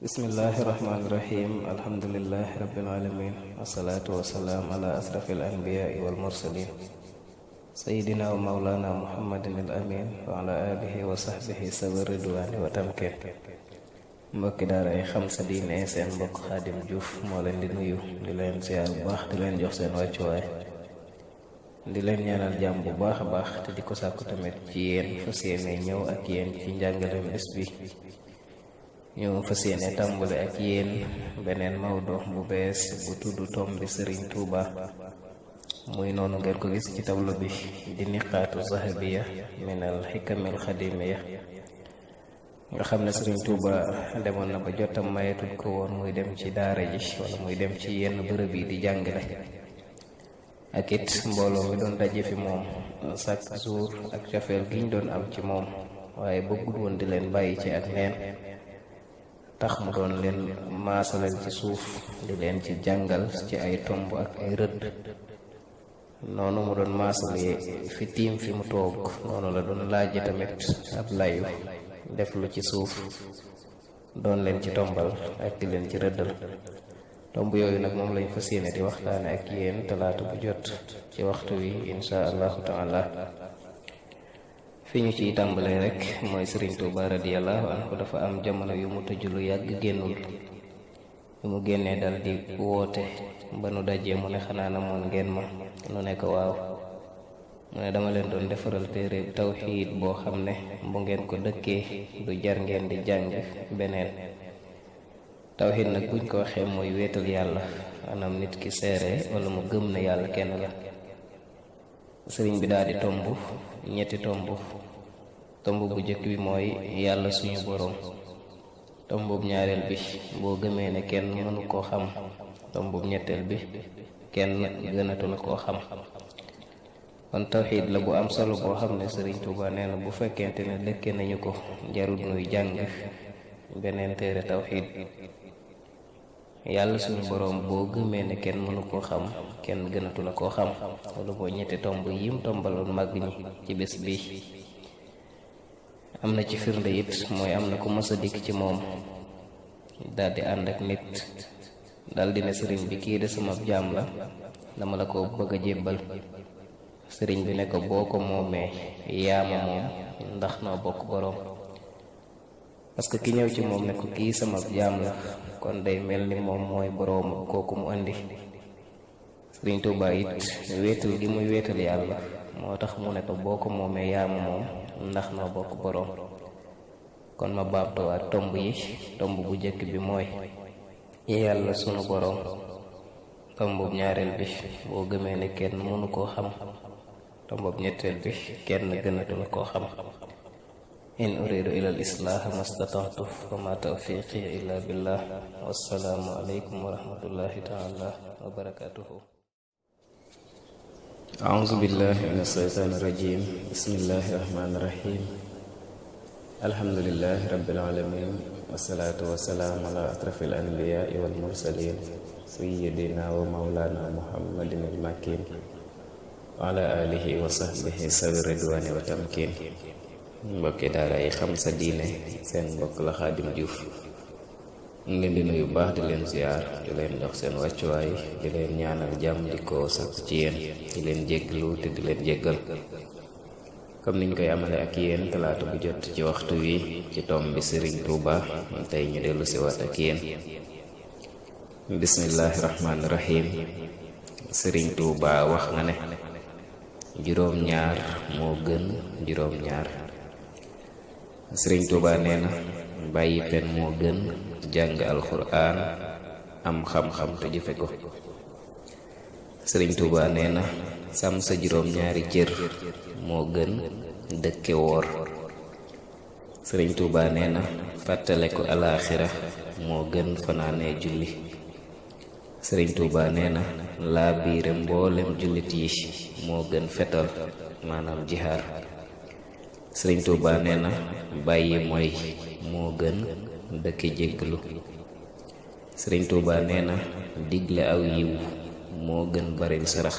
Bismillahirrahmanirrahim. Alhamdulillahi rabbil alamin. Wassalatu wassalamu ala asrafil anbiya'i wal mursalin sayyidina wa maulana muhammadin al-amin wa ala alihi wa sahbihi sawi ridwani wa tamkin. Mbokki daara ay xam sa diine, seen mbokk Xaadim Juuf moo leen di nuyu, di leen ziar bu baax, di leen jox seen wàccuwaay, di leen ñaanal jàmm bu baax a baax te di ko sàkku tamit ci yéen. Fas yéene ñëw ak yéen ci njàngaleem bés bi. ñu fas yéene tàmbale ak yéen beneen mawdo bu bees bu tudd tomb bi Sëriñ Tuuba, muy noonu ngeen ko gis ci tablo bi, di niqaatu zahabiya min al xikamil xadimiya. nga xam ne Sëriñ Tuuba demoon na ba jotam mayetul ko woon muy dem ci daara ji wala muy dem ci yenn bërëb yi di jàngale, ak it mbooloo mi doon daje fi moom chaque jour ak cofeel gi ñu doon am ci moom, waaye bëggul woon di leen bàyyi ci ak neen, tax mu doon leen maasalal ci suuf, di leen ci jàngal ci ay tomb ak ay rëdd. noonu mu doon maasale fi tiim fi mu toog, noonu la doon laaje tamit ab layu def lu ci suuf, doon leen ci tombal ak di leen ci rëddal. tomb yooyu nag moom lañ fas yéene di waxtaane ak yéen talaata bu jot ci waxtu wi insha allahu taala. fi ñu ciy tàmbalee rek mooy Sëriñ Tuuba radiyallahu anhu dafa am jamono yu mu tëju lu yàgg génnul. yu mu génnee dal di woote ba nu dajee mu ne xanaa namoon ngeen ma. nu ne ko waaw. mu ne dama leen doon defaral téere tawxiid boo xam ne bu ngeen ko dëkkee du jar ngeen di jàng beneen. tawxiid nag buñ ko waxee mooy wéetal yàlla, maanaam nit ki seere wala mu gëm ne yàlla kenn la. sëriñ bi daal di tomb ñetti tomb bu jëkk bi mooy yàlla suñu boroom. tombu ñaareel bi boo gëmee ne kenn mënu koo xam. tombu ñetteel bi kenn gënatu la koo xam. kon tawxiid la bu am solo boo xam ne Sëriñ Tuuba nee na bu fekkente ne dëkke nañu ko jarul nuy jàng beneen téere tawxiid. yàlla suñu boroom boo gëmee ne kenn mënu koo xam, kenn gënatu la koo xam. wala boo ñetti tomb yim tombaloon màgg ñi ci bés bi. am na ci firnde it mooy am na ku mës a dikk ci moom daldi ànd ak nit, daldi ne sëriñ bi kii de sama jaam la, dama la ko bëgg a jébbal. sëriñ bi ne ko boo ko moomee yaama moom, ndax noo bokk boroom. parce que ki ñëw ci moom ne ko kii sama jaam la, kon day mel ni moom mooy boroom kooku mu andi. Sëriñ Tuuba it wéetal gi muy wéetal yàlla moo tax mu ne ko boo ko moomee yaama moom, ndax noo bokk boroom. kon ma baamtuwaat tomb yi. tomb bu jëkk bi mooy yàlla sunu boroom. tomb bu ñaareel bi boo gëmee ne kenn mënu koo xam. tomb bu ñetteel bi kenn gënatu la koo xam. in uridu ila al islaah mastata'tu wa ma tawfiqi illa billah. wassalaamu aleykum wa rahmatullahi taala wa barakatuhu. a'uuzu billahi min ashaytaani rajim. bismillahi rahmaani rahim. alhamdulillahi rabbil alamin. wassalaatu wassalaamu ala ashrafil anbiyaai wal mursalin sayyidina wa mawlana muhammadin al makin wa ala alihi wa sahbihi sawi ridwani wa tamkin. mbokki daara yi xam sa diine, seen mbokk la Xaadim Juuf ñu leen di nuyu baax, di leen ziar, di leen jox seen wàccuwaay, di leen ñaanal jàmm, di ko sàkk ci yéen, di leen jégglu te di leen jéggal. comme niñ koy amale ak yéen talaata bu jot ci waxtu wi ci tomb bi Sëriñ Tuuba, tey ñu dellu si waat ak yéen. bismillahi rahmaani rahim. Sëriñ Tuuba wax nga ne juróom-ñaar moo gën juróom-ñaar. Sëriñ Tuuba nee na bàyyi fen moo gën jàng alxuraan, am xam-xam te jëfe ko. Sëriñ Tuuba nee na sàmm sa juróom-ñaari cër moo gën dëkke woor. Sëriñ Tuuba nee na fàttale ko alaaxira moo gën fanaanee julli. Sëriñ Tuuba nee na laa biire mboolem jullit yi moo gën fetal, maanaam jihaar. Sëriñ Tuuba nee na bàyyi mooy moo gën dëkke jégglu. Sëriñ Tuuba nee na digle aw yiw moo gën baril sarax.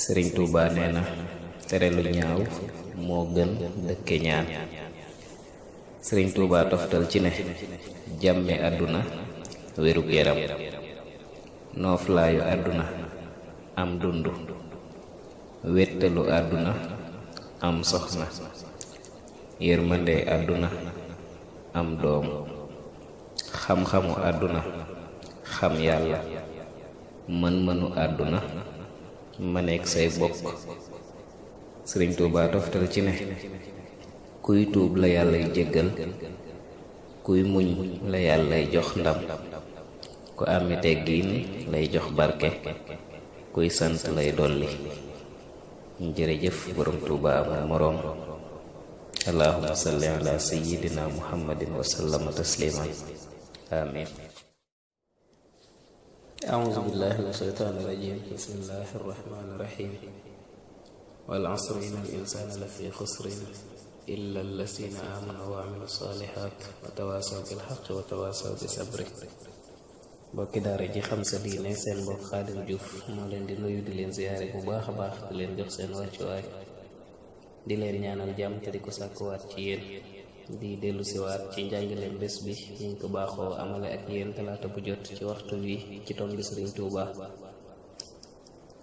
Sëriñ Tuuba nee na tere lu ñaaw moo gën dëkke ñaan. Sëriñ Tuuba toftal ci ne jàmme àdduna wérug yaram nooflaayu àdduna am dund wéttalu àdduna am soxna yërmande àdduna am doom xam-xamu àdduna xam yàlla mën-mënu àdduna maneek say bokk. Sëriñ Tuubaa toftal ci ne kuy tuub la yàllay jéggal kuy muñ la yàllay jox ndam ku ami teggiin lay jox barke kuy sant lay dolli. jërëjëf borom Tuubaa amul moroom. allahumma salli ala sayyidina muhammadin wa sallama tasliman amin. a'uuzu billahi mina shaytaani rajiim. bismillahi rahmaani rahiim. wal asri innal insaana lafii xusrin illa allazina aamanu wa amilu saalihaat wa tawaasaw bil haqqi wa tawaasaw bis sabri. mbokki daara ji xam sa diine seen mbokk Xaadim Juuf moo leen di nuyu di leen ziyaare bu baax a baax di leen jox seen wàccuwaay di leen ñaanal jàmm te di ko sàkkuwaat ci yéen di dellu siwaat ci njàngaleem bés bi ñu ko baaxoo amale ak yéen talaata bu jot ci waxtu wi ci tomb bi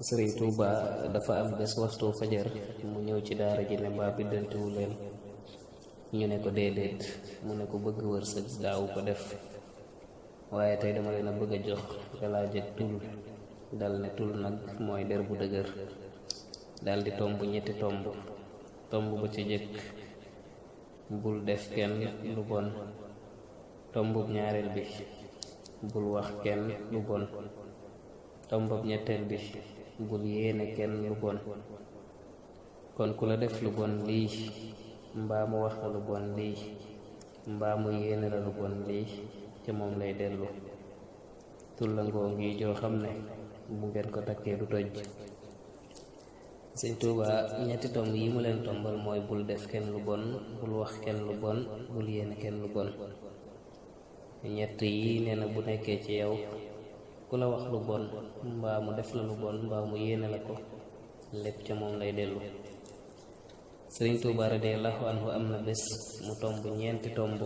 Sëriñ Tuuba dafa am bés waxtu fajar mu ñëw ci daara ji ne mbaa biddantiwu leen ñu ne ko déedéet mu ne ko bëgg wërsëg daawu ko def waaye tey dama leen a bëgg a jox galaaj ak tul dal ne tul nag mooy der bu dëgër dal di tomb ñetti tomb ba ci jëkk bul def kenn lu bon, tombub ñaareel bi bul wax kenn lu bon, tombub ñetteel bi bul yéene kenn lu bon. kon ku la def lu bon lii mbaa mu wax la lu bon lii mbaa mu yéene la lu bon lii ca moom lay dellu. tullangoo ngi joo xam ne bu ngeen ko takkee du toj. Sëñ Tuubaa ñetti tomb yi mu leen tombal mooy bul def kenn lu bon, bul wax kenn lu bon, bul yéene kenn lu bon. ñett yi nee na bu nekkee ci yow ku la wax lu bon mbaa mu def la lu bon mbaa mu yéene la ko lépp ca moom lay dellu. Sëriñ Tuubaa radiyallaahu anhu am na bés mu tomb ñeenti tomb,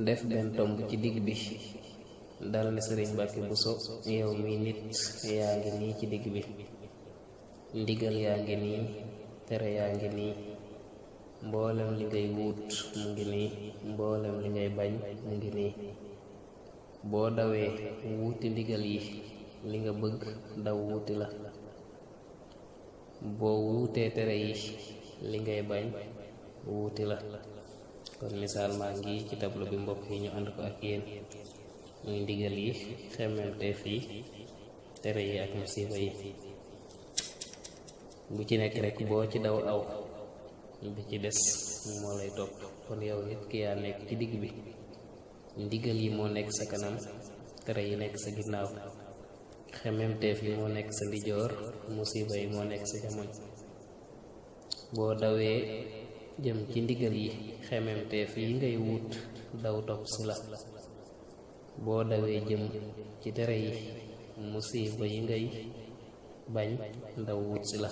def benn tomb ci digg bi dal ne Sëriñ Mbàkke Buso yow mi nit yaa ngi nii ci digg bi, ndigal yaa ngi nii, tere yaa ngi nii, mboolem li ngay wut mu ngi nii, mboolem li ngay bañ mu ngi nii. boo dawee wuuti ndigal yi li nga bëgg daw wuuti la, boo wuutee tere yi li ngay bañ wuuti la. kon misaal maa ngi ci tableau bi mbokk yi ñu ànd ko ak yéen, muy ndigal yi, xemmemteef yi, tere yi ak musiba yi. bu ci nekk rek boo ci daw aw bi ci des moo lay topp. kon yow nit ki yaa nekk ci digg bi, ndigal yi moo nekk sa kanam, tere yi nekk sa ginnaaw, xemmemteef yi moo nekk sa ndijoor, musiba yi moo nekk sa jamoñ. boo dawee jëm ci ndigal yi, xemmemteef yi ngay wut daw topp si la. boo dawee jëm ci tere yi, musiba yi ngay bañ ndaw wut si la.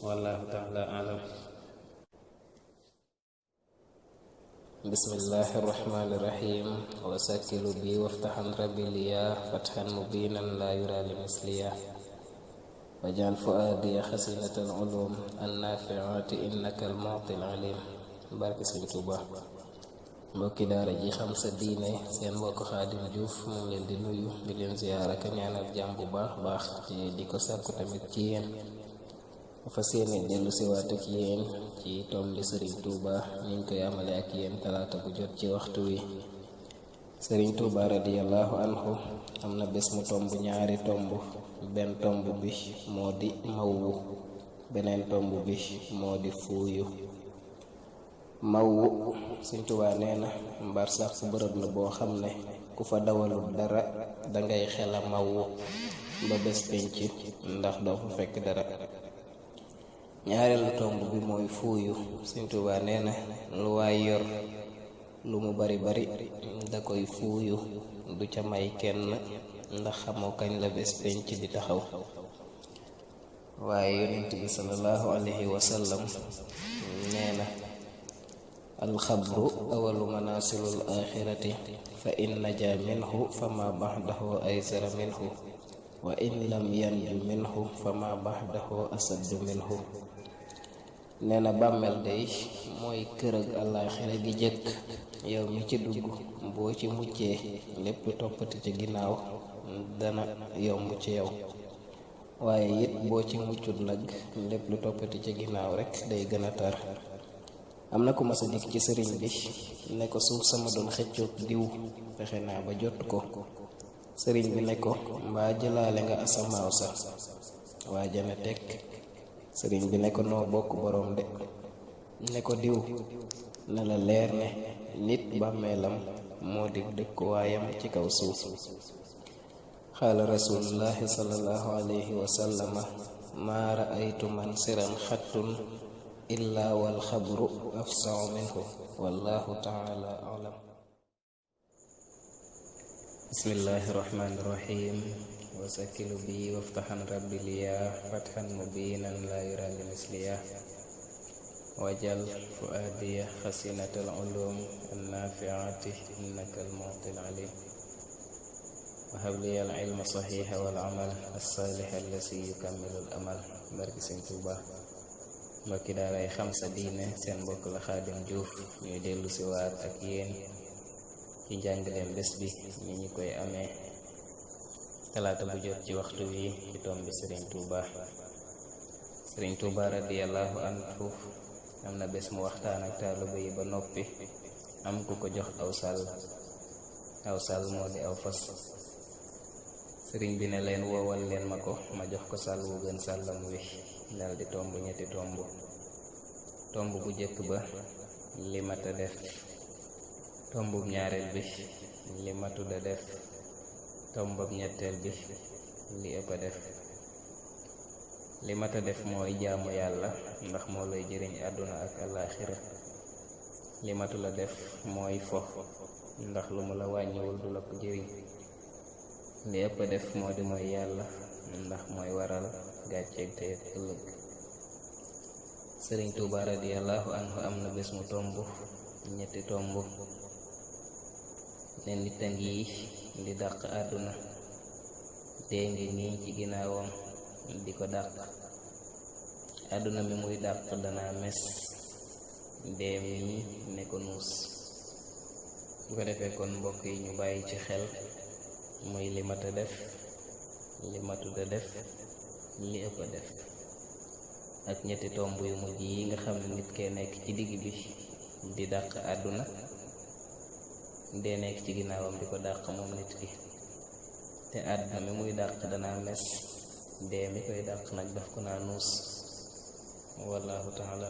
wallahu taala alam. bismillahi irrahmani irrahim. wa sakkilu bi waftaxan rabbi liya fatxan mubinan la yura li misliya wajal fuaadiya xasinata al ulum annafiati innaka al mu'ti al alim. barke Sëñ Tuubaa. mbokki daara ji xam sa diine seen mbokk Xaadim Juuf mu ngi leen di nuyu di leen ziyaara ka ñaanal jàmm bu baax ci di ko sàkku tamit ci yéen. fas yéene dellu siwaat ak yéen ci tomb li Sëriñ Tuubaa niñ koy amale ak yéen talaata bu jot ci waxtu wi. Sëriñ Tuubaa radiyallaahu anhu am na bés mu tomb ñaari tomb, benn tomb bi moo di mawwu, beneen tomb bi moo di fuuyu. mawwu Sëriñ Tuubaa nee na mbar sax bërëb la boo xam ne ku fa dawalul dara dangay xela mawwu ba bés penc ndax doo fa fekk dara. ñaareelu tomb bi mooy fuuyu. Sëriñ Tuubaa nee na lu waay yor lu mu bari da koy fuuyu, du ca may kenn ndax xamoo kañ la bés penc di taxaw. waaye yonent bi sallallahu alayhi wa sallam nee na alxabru awalu waasilul axirati fa in naja minhu fama baxdahu aysara minhu wa in lam yanju minhu fama baxdahu asaddu minhu. nee na bàmmeel day mooy kër ak àllaaxira gi jëkk, yow mi ci dugg boo ci muccee lépp toppati ci ginnaaw dana yomb ci yow, waaye it boo ci muccut nag lépp lu toppati ci ginnaaw rekk day gën a tar. am na ku mas a dikk ci sëriñ bi ne ko suuf sama doon xëccoog diw fexe naa ba jot ko. sëriñ bi ne ko mbaa jëlaale nga asamaaw sa? waa jana tekk. sëriñ bi ne ko noo bokk boroom de. ne ko diw na la leer ne nit bàmmeelam moo di dëkkuwaayam ci kaw suuf. xaala rasulullahi sallallahu alayhi wa sallama maa raaytu mansiran xattun illa wal xabru afsau minhu wallahu taala alam. bismillahi rahmani rahim. wasakilu bi waftaxan rabbi liya fatxan mubinan la yura li misliya wajal fuadiya xasinat al ulum annafiati innaka al mu'ti al alim wahab li al ilma saxixa wal amal alsaalix allasi yukammilu al amal. barki Sëñ Tuuba. mbokki daaray Xam Sa Diine, seen mbokk la Xaadim Juuf ñuy dellu si waat ak yéen ci njàngaleem bés bi ni ñu koy amee talaata bu jot ci waxtu wi ci tomb bi Sëriñ Tuuba. Sëriñ Tuuba radiyallahu anhu am na bés mu waxtaan ak taalibe yi ba noppi am ku ko jox aw sàll moo di aw fas. sëriñ bi ne leen woowal leen ma ko ma jox ko sàll wu gën sàllam wi. dal di tomb ñetti tomb bu jëkk ba li mata def, tombub ñaareel bi li matuda def, tombub ñetteel bi li ëpp a def. li mata def mooy jaamu yàlla ndax moo lay jëriñ àdduna ak àllaaxira. li matula def mooy fo ndax lu mu la wàññiwul du la ko jëriñ. li ëpp a def moo di mooy yàlla ndax mooy waral gàcceeg tey ëllëg. Sëriñ Tuuba radiyallahu anhu am na bés mu tomb ñetti tomb ne nit a ngi di dàq àdduna, dee ngi nii ci ginnaawam di ko dàq. àdduna mi muy dàq dana mes, dee mi ne ko nuus. bu ko defee kon mbokk yi ñu bàyyi ci xel muy li mat a def, li matuda def, li ëpp a def, ak ñetti tomb yu mujj yi nga xam ne nit kee nekk ci digg bi di dàq àdduna, dee nekk ci ginnaawam di ko dàq moom nit ki. te àdduna mi muy dàq dana mes, dee mi koy dàq nag daf ko naa nuus. wallahu taala